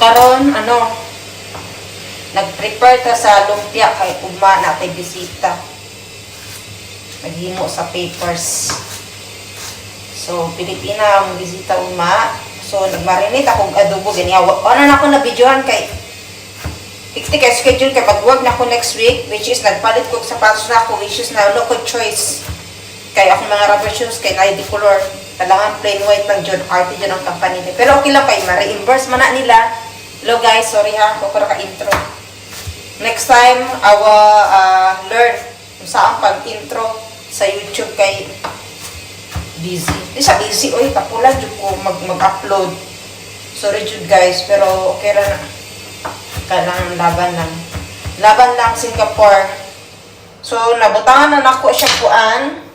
karon ano, nag-prepare ta sa lumpia kay ugma natay bisita. Naghimo sa papers. So, Pilipina ang bisita ugma. So, nagmarinate akong adobo ganiya. Ano na ako na videohan kay ikti kay schedule kay pagwag na ako next week, which is nagpalit ko sa sapatos na ako, which is na local choice. Kay akong mga rubber shoes kay na di color. Talangan plain white lang John Arte dyan ang company nila. Pero okay lang kay ma-reimburse man na nila. Hello guys, sorry ha, ako para ka-intro. Next time, I will learn kung saan pag-intro sa YouTube kay busy. Di sa busy, oy, kapulan dyan ko mag-upload. Sorry Jude guys, pero okay ra na. Kailangan laban lang. Laban lang Singapore. So, nabutangan na nako siya kuan.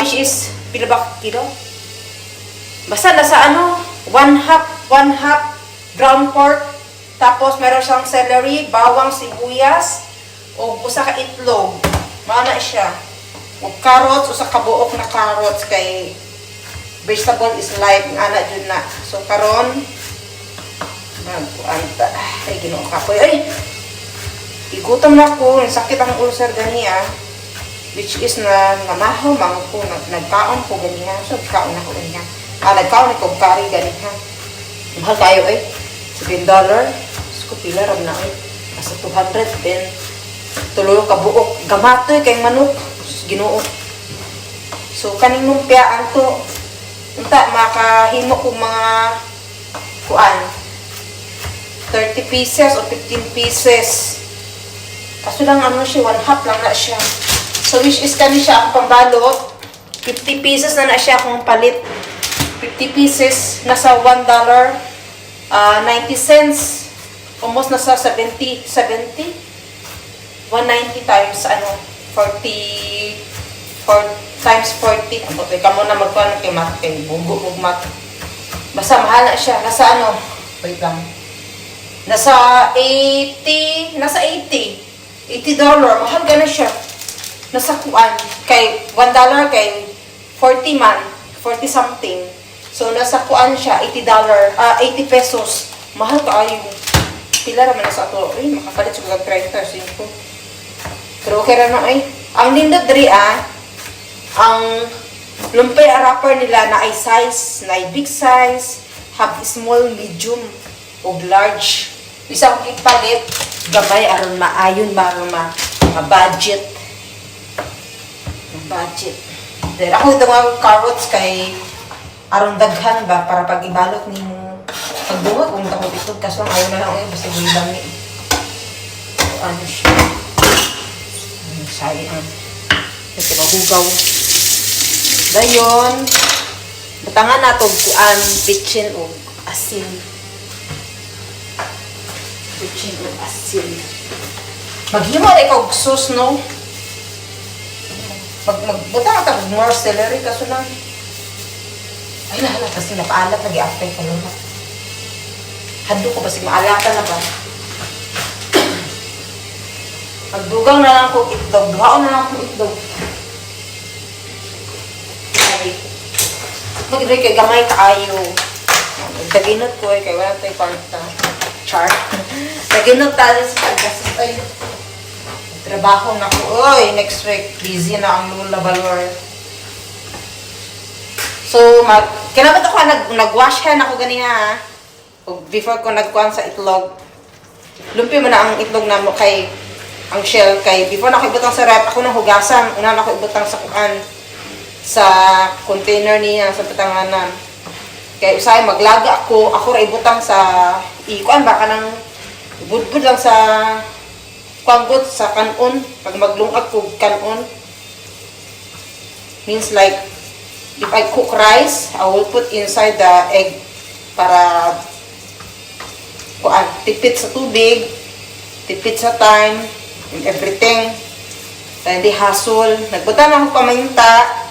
Which is, pila ba kilo? Basta nasa ano, one half ground pork. Tapos, meron siyang celery, bawang, sibuyas, o usa ka itlog. Mana siya. O carrots, usa ka buok na carrots kay vegetable is life. Ana dyan na. So, karon nagkuanta. Ay, ginoo ka po. Ay! Igutom na ko. Sakit ang ulcer ganiya. Which is na namahaw mga ko. Nagkaon ko ganiya. So, nagkaon ako ganiya. Nagkaon ko kari ganiya. Mahal kayo eh. $7. So, pila ram na eh. Nasa 200. Then, tuloy ka buok. Gamatoy kay manok. Ginoo. So, kaning lumpiaan to. Unta, makahimo ko mga kuan. 30 pieces o 15 pieces. Kaso lang ano siya, one half lang na siya. So which is kani siya ang pambalot. 50 pieces na siya kung palit. 50 pieces, nasa $1, 90 cents. Almost nasa 70. 190 times ano, 40 times 40. Okay, kamo na magkuhan kay mat, kay bugo mat. Basta mahal na siya. Nasa ano, wait lang. Nasa 80. $80. Mahal ka na siya. Nasa kuan. Kay $1 kay 40 man. 40 something. So, nasa kuan siya. $80. 80 pesos. Mahal ka ayo. Pila naman nasa ito. Ay, makapalit siya mag-30. Pero okay na na ay. Ang lindot diri ang lumpia wrapper nila na ay size. Na ay big size. Have small, medium, o large. Isang ipalit, gamay aron maayon ba ma-budget. Ma-budget. Then ako ito mga carrots kay aron daghan ba para pag ibalot ni mo pagbungag kung takot ito kaso ayaw na lang basta gulami. Ano siya? Sayang. Ito magugaw. Dayon, butangan nato kuan bitchin o asin. Bitchin o asin. Maghimo rin kog sauce, no? Magbutang ata kog more celery kaso lang. Ay, nahala kasi napaalat nag-i-apply ka lang. Hando ko kasi maalatan na ba? Magdugang na lang kong itlog. Duhaon na lang kong itlog. Ay. Magdiri kay gamay kaayo. Daginot ko kay wala tayo parta. Char. Daginot tayo sa paggasos tayo. Trabaho na ko. Oy, next week. Busy na ang lula balor. So, kinabat ako nag-wash hand ako ganiha. Before ko nagkuhan sa itlog. Lumpi mo na ang itlog na mo kay ang shell kay before na ako ibutang sa rep, ako nang hugasan. Una na ako ibutang sa kuan sa container niya sa patanganan. Kaya usay maglaga ako ra ibutang sa ikuan ba kanang budbud lang sa kuangot sa kanon pag maglungag ko kanon. Means like if I cook rice, I will put inside the egg para kuan tipid sa tubig, tipid sa time, and everything. Hindi hassle. Nagbutan ako paminta.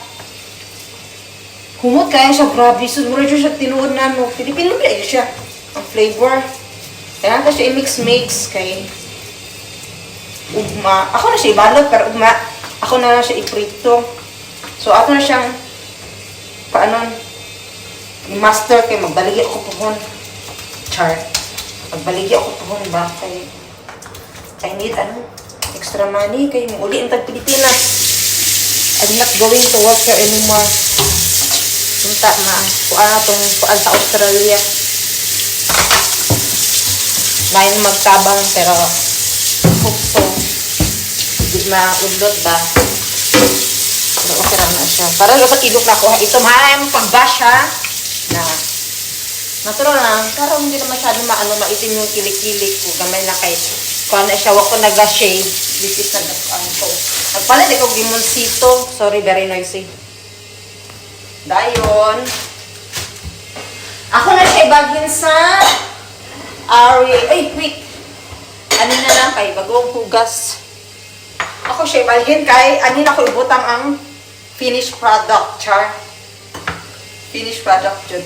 Humot kaya siya, grabe. So, mura siya tinuod na, no. Pilipino ba siya? Ang flavor. Kaya ka siya i-mix-mix kay ugma. Ako na siya ibalot, pero ugma. Ako na siya iprito. So, ato na siyang paanon i-master kay magbaligi ako po hon. Char. Magbaligi ako tuhon ba? Kay I need extra money. Kay uli ang tag-Pilipinas. I'm not going to work here anymore. Punta na. Kuan sa Australia. Ngayon magtabang pero hope so. Hindi maudlot ba? Pero okay lang na siya. Para sa ilok na ko. Ito maayang pag-bash ha. Na natural lang. Pero hindi na masyado maitim yung kilik-kilik ko. Gamay na kay kuha na siya. Wag ko nag-shade. This is nag-ano to. Nagpalit ako gimonsito. Sorry, very noisy. Dayon. Ako na siya ibagin sa ay, wait. Ano na lang kay bagong hugas. Ako siya ibagin kay anin ako ibutang ang finished product, char. Finished product, Jud.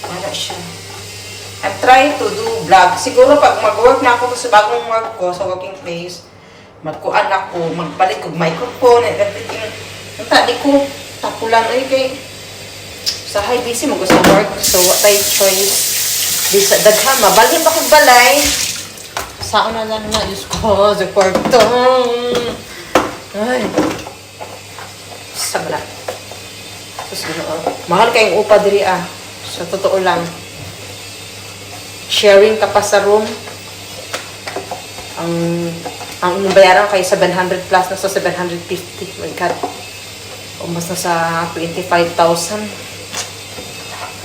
Para siya. I'm trying to do vlog. Siguro pag mag-work na ako sa bagong work ko, sa working place, magkuan ako, magbalik ko microphone and everything. Tadi ko, tapulan ay kay sa high busy mo gusto work. So what I choice? Di sa daghan, mabalhin ba kong balay? Saan na lang na, Diyos ko, sa kwarto. Ay. Sabra. Mahal kayong upa diri Sa totoo lang. Sharing ka pa sa room. Ang bayaran kay 700 plus na sa 750. My God. Almost na sa 25,000.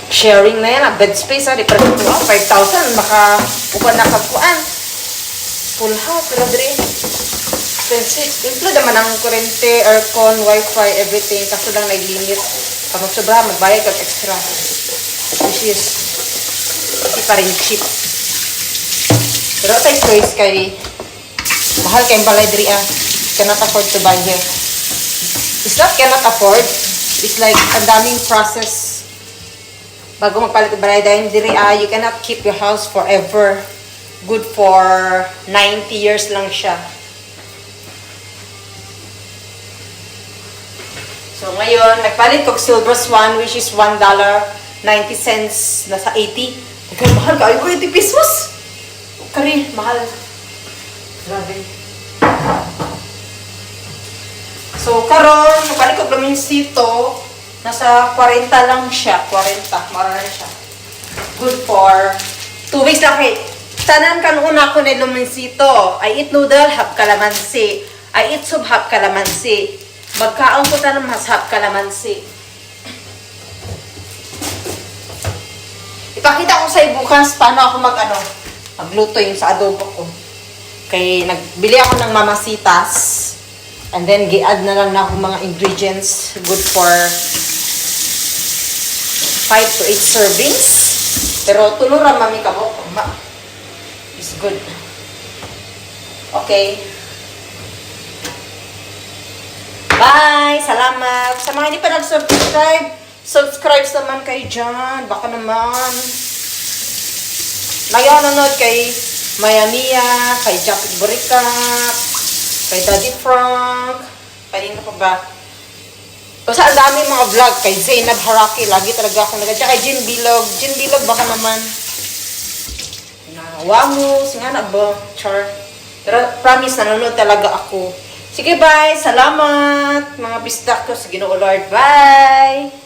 Sharing na yan. Bed space di pa rin 5,000. Baka upan na kagkuan. Full house. Pero diri. Expensive. Include naman ang kurente, aircon, wifi, everything. Kaso lang nag-limit. Kapag sobra, magbayad kag extra. Which is hindi pa rin cheap. Pero tayo choice kay mahal kayong balay diri cannot afford to buy here. It's not cannot afford. It's like ang daming process bago magpalit ng balay dahil diri you cannot keep your house forever. Good for 90 years lang siya. So ngayon, nagpalit ko Silver Swan which is $1.90 nasa 80. Kaya mahal ka, ay 20 pesos. Kari, mahal. Grabe. So karon, nagpalit ko Blumensito, nasa 40 lang siya. 40, marami siya. Good for 2 weeks lang kay. Tanan kanuna ko na Blumensito. I eat noodle, half calamansi. I eat soup, half calamansi. Magkaon ko tanan mas half calamansi. Ipakita ko sa bukas paano ako magluto yung sa adobo ko. Kay nagbili ako ng mamasitas. And then gi-add na lang na ako mga ingredients. Good for 5 to 8 servings. Pero tulura mami kabok. It's good. Okay. Bye! Salamat! Sa mga hindi pa nag-subscribe, subscribe naman kayo dyan. Baka naman. Nag-nanonood kay Maya Mia, kay Jackie Borica, kay Daddy Frank, kanina pa ba? Basta ang dami mga vlog kay Zainab Haraki. Lagi talaga ako nag-check. Kay Jin Bilog. Jin Bilog baka naman. Wamos. Nga na ba? Char. Pero promise, nanonood talaga ako. Sige, bye. Salamat. Mga bisdak ko sa Ginoo Lord. Bye.